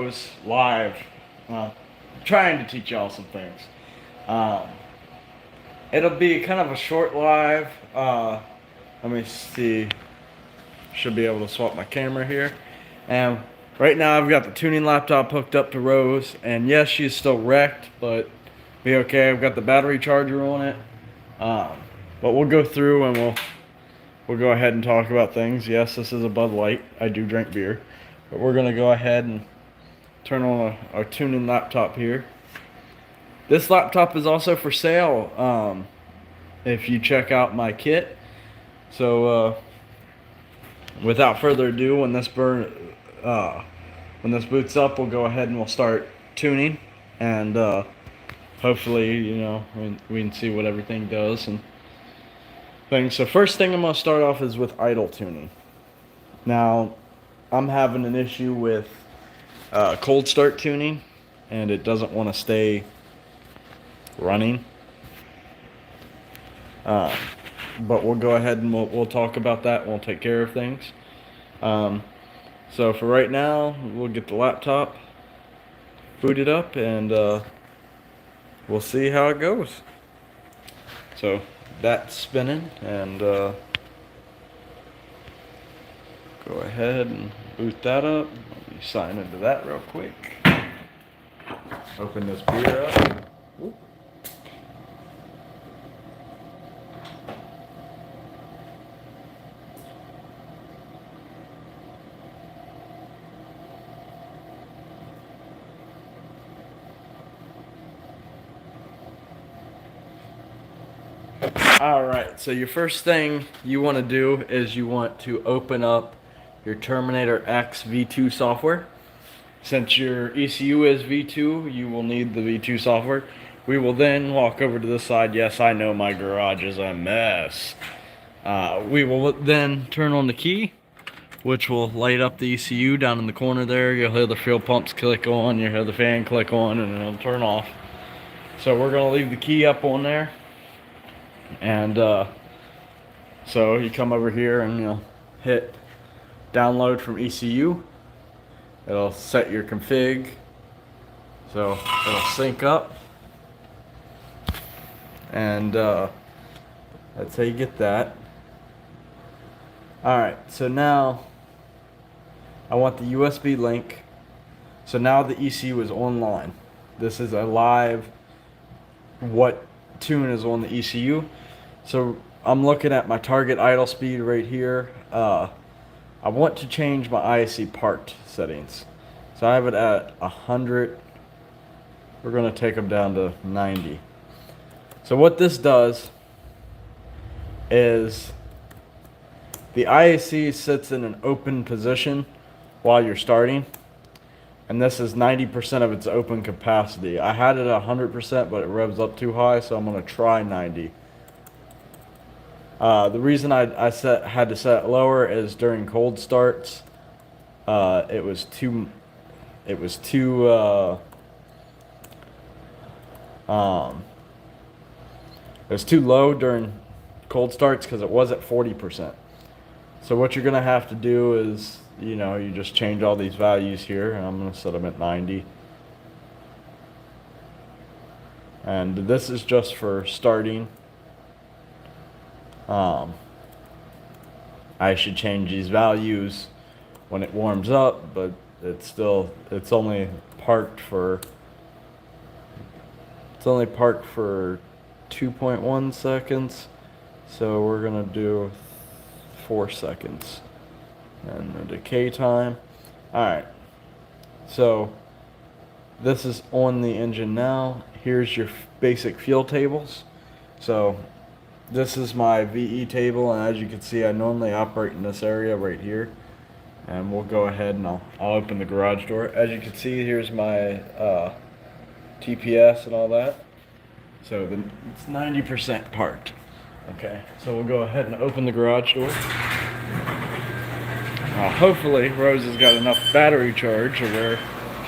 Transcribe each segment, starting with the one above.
was live, trying to teach y'all some things. Um, it'll be kind of a short live. Let me see. Should be able to swap my camera here. And right now I've got the tuning laptop hooked up to Rose, and yes, she's still wrecked, but be okay. I've got the battery charger on it. Um, but we'll go through and we'll go ahead and talk about things. Yes, this is a Bud Light. I do drink beer, but we're gonna go ahead and turn on our tuning laptop here. This laptop is also for sale if you check out my kit. So without further ado, when this boots up, we'll go ahead and we'll start tuning, and hopefully, we can see what everything does and things. So first thing I'm gonna start off is with idle tuning. Now, I'm having an issue with cold start tuning, and it doesn't want to stay running. But we'll go ahead and we'll talk about that, and we'll take care of things. So for right now, we'll get the laptop booted up, and we'll see how it goes. So that's spinning, and go ahead and boot that up. Let me sign into that real quick. Open this beer up. Whoop. Alright, so your first thing you want to do is you want to open up your Terminator X V2 software. Since your ECU is V2, you will need the V2 software. We will then walk over to this side. Yes, I know my garage is a mess. We will then turn on the key, which will light up the ECU down in the corner there. You'll hear the fuel pumps click on, you'll hear the fan click on, and it'll turn off. So we're going to leave the key up on there. And so you come over here and you'll hit download from ECU. It'll set your config, so it'll sync up, and that's how you get that. Alright, so now I want the USB link. So now the ECU is online. This is a live what tune is on the ECU. So I'm looking at my target idle speed right here. I want to change my ISC part settings. So I have it at 100. We're going to take them down to 90. So what this does is the IAC sits in an open position while you're starting, and this is 90% of its open capacity. I had it at 100%, but it revs up too high, so I'm going to try 90. The reason I had to set it lower is during cold starts, it was too low during cold starts because it was at 40%. So what you're gonna have to do is, you just change all these values here, and I'm gonna set them at 90. And this is just for starting. I should change these values when it warms up, but it's only parked for 2.1 seconds. So we're gonna do 4 seconds. And the decay time. Alright. So this is on the engine now. Here's your basic fuel tables. So this is my VE table, and as you can see, I normally operate in this area right here. And we'll go ahead and I'll open the garage door. As you can see, here's my TPS and all that. So it's 90% parked. Okay, so we'll go ahead and open the garage door. Hopefully, Rose has got enough battery charge to where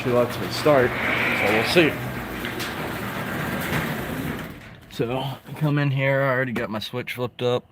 she lets me start. So we'll see. So I come in here. I already got my switch flipped up.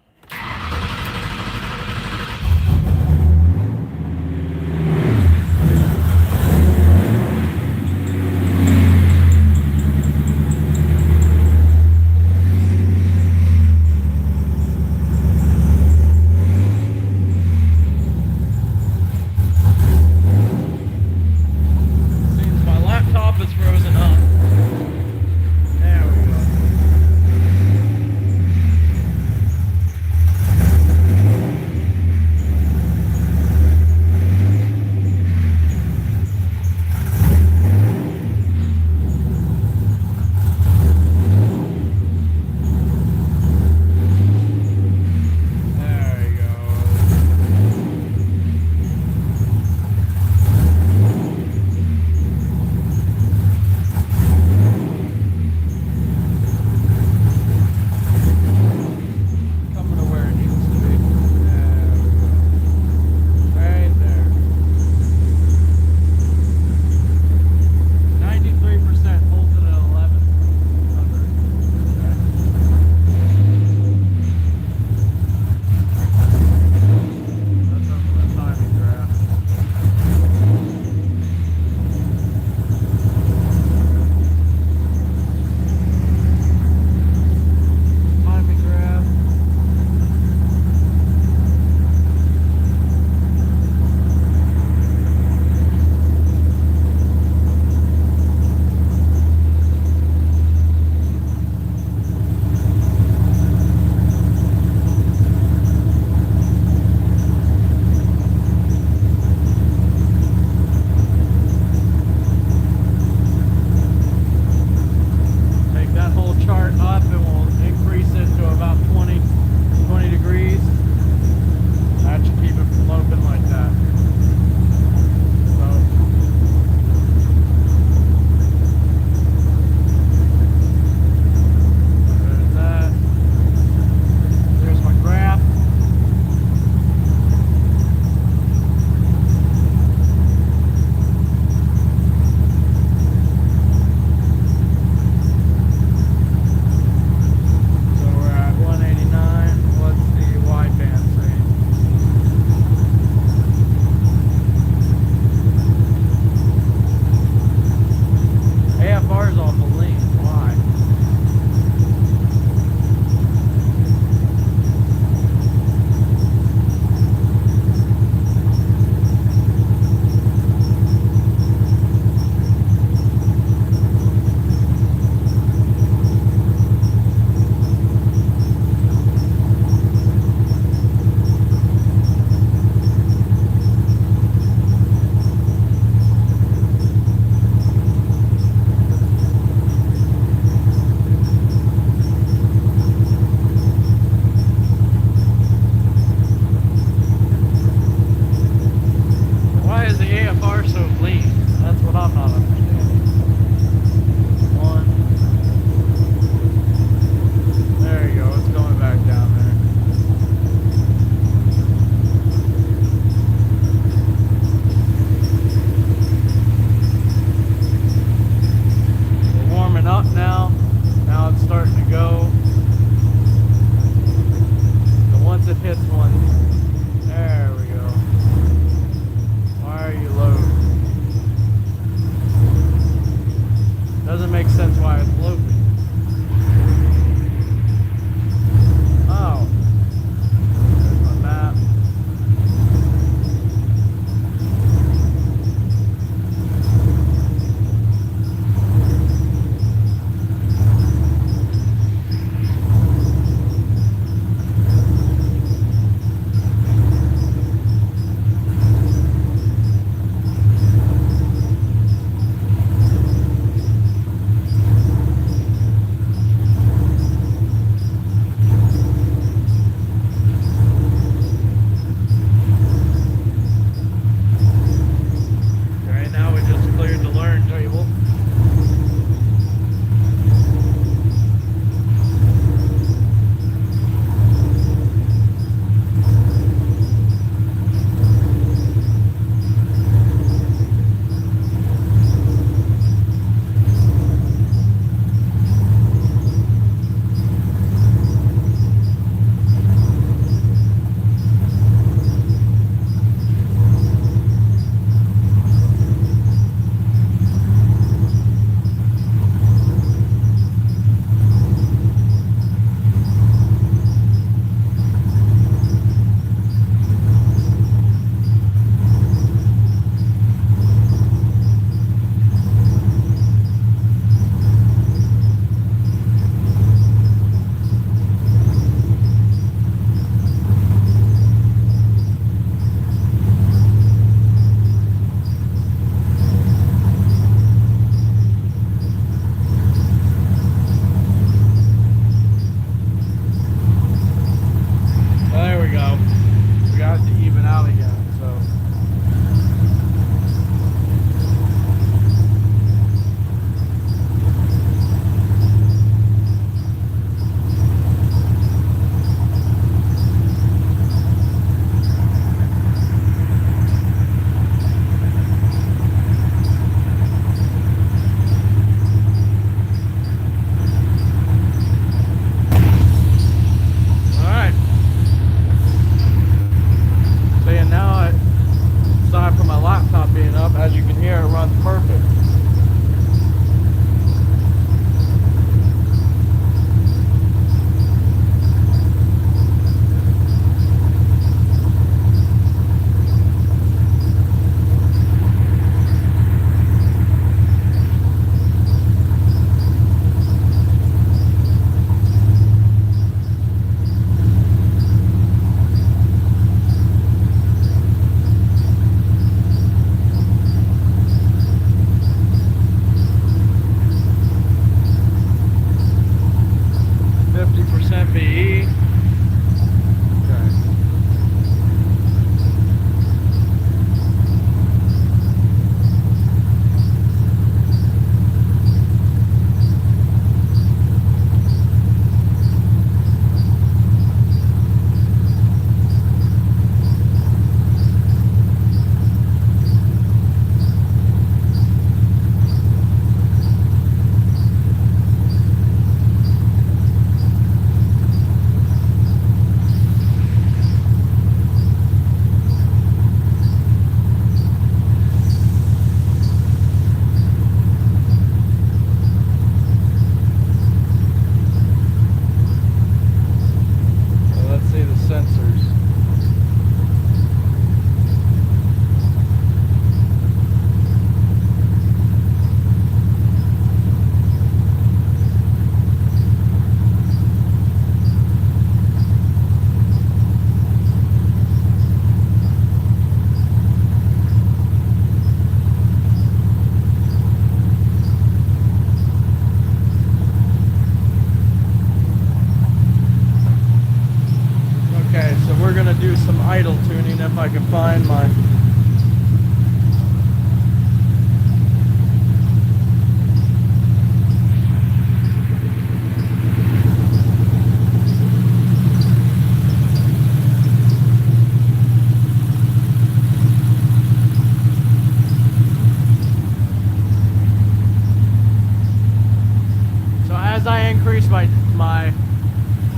as I increase my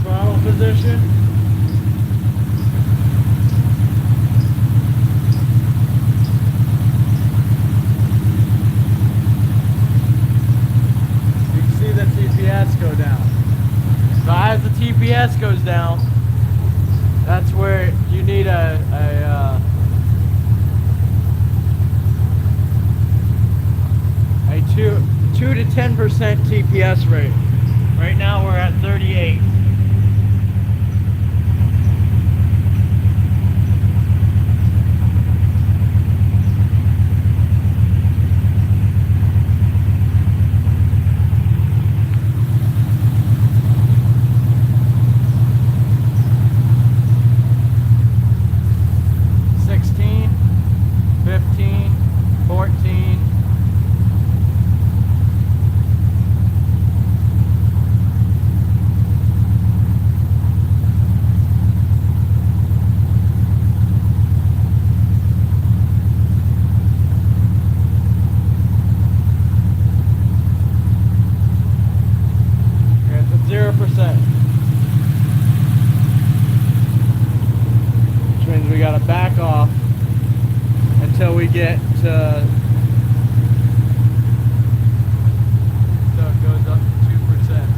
throttle position, you can see the TPS go down. So as the TPS goes down, that's where you need a 2 to 10% TPS rate. Right now we're at 38. Which means we gotta back off until we get to, so it goes up to 2%.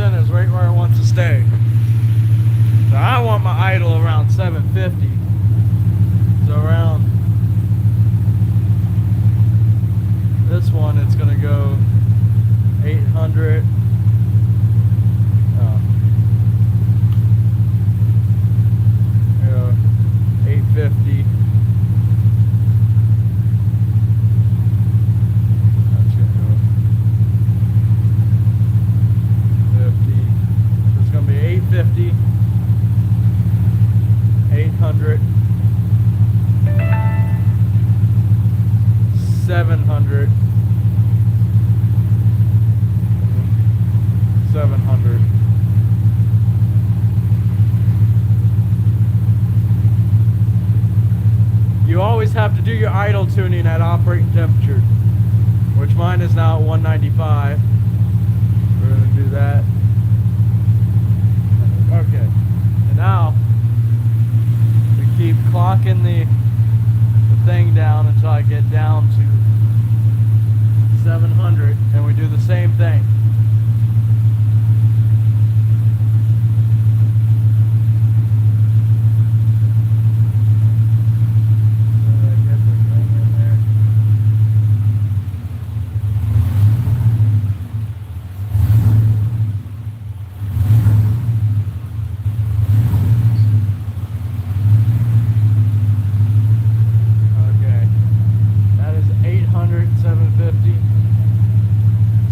Is right where I want to stay. So I want my idle around 750. So around this one, it's going to go 800. 850. $850, 800, 700, 700. You always have to do your idle tuning at operating temperature, which mine is now at 195. We're going to do that. Okay, and now we keep clocking the thing down until I get down to 700, and we do the same thing.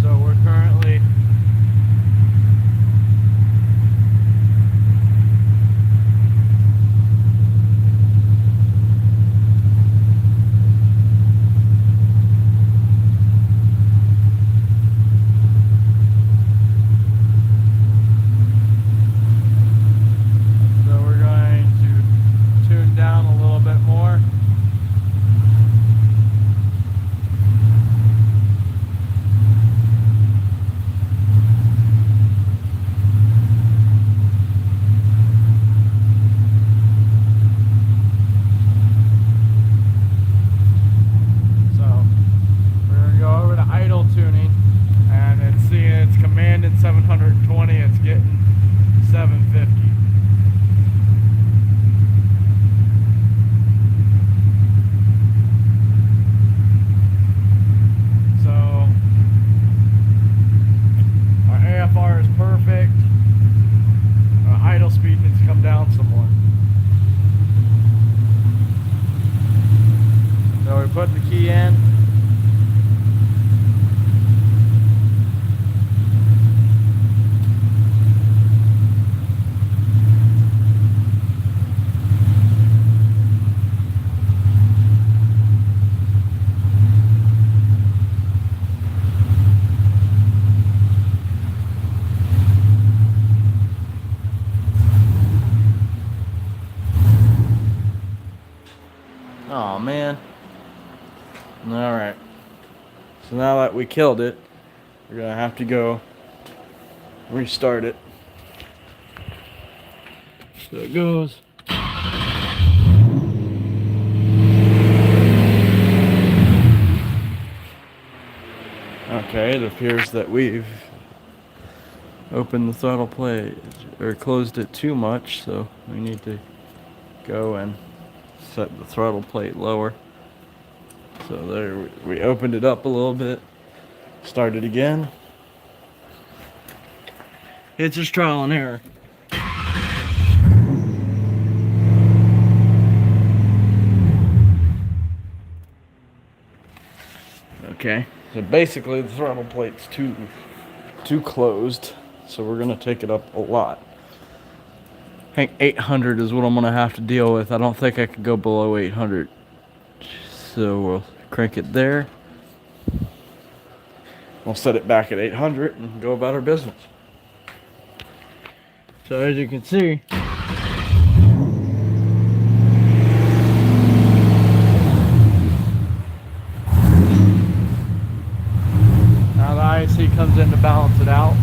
So we're currently put the key in. Oh man. Alright. So now that we killed it, we're gonna have to go restart it. So it goes. Okay, it appears that we've opened the throttle plate or closed it too much, so we need to go and set the throttle plate lower. So there, we opened it up a little bit, started again. It's just trial and error. Okay, so basically the throttle plate's too closed, so we're gonna take it up a lot. I think 800 is what I'm gonna have to deal with. I don't think I could go below 800. So we'll crank it there. We'll set it back at 800 and go about our business. So as you can see, now the IAC comes in to balance it out.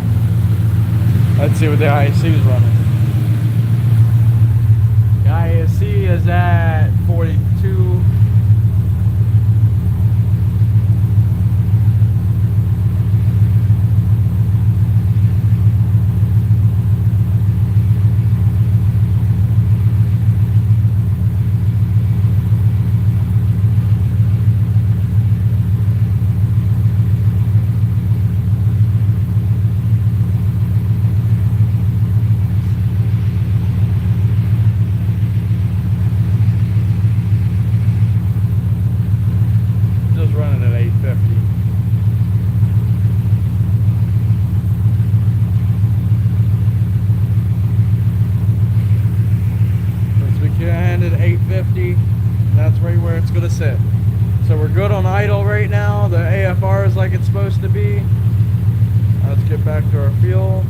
Let's see what the IAC is running. The IAC is at 42. Running at 850. Once we can at 850, that's right where it's gonna sit. So we're good on idle right now. The AFR is like it's supposed to be. Let's get back to our fuel.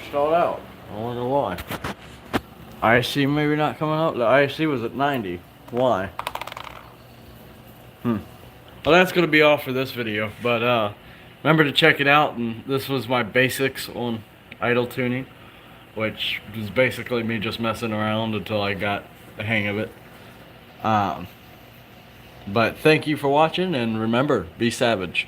Stalled out. I wonder why. IC maybe not coming up. The IC was at 90. Why? Well, that's gonna be all for this video. But remember to check it out. And this was my basics on idle tuning, which was basically me just messing around until I got the hang of it. But thank you for watching, and remember, be savage.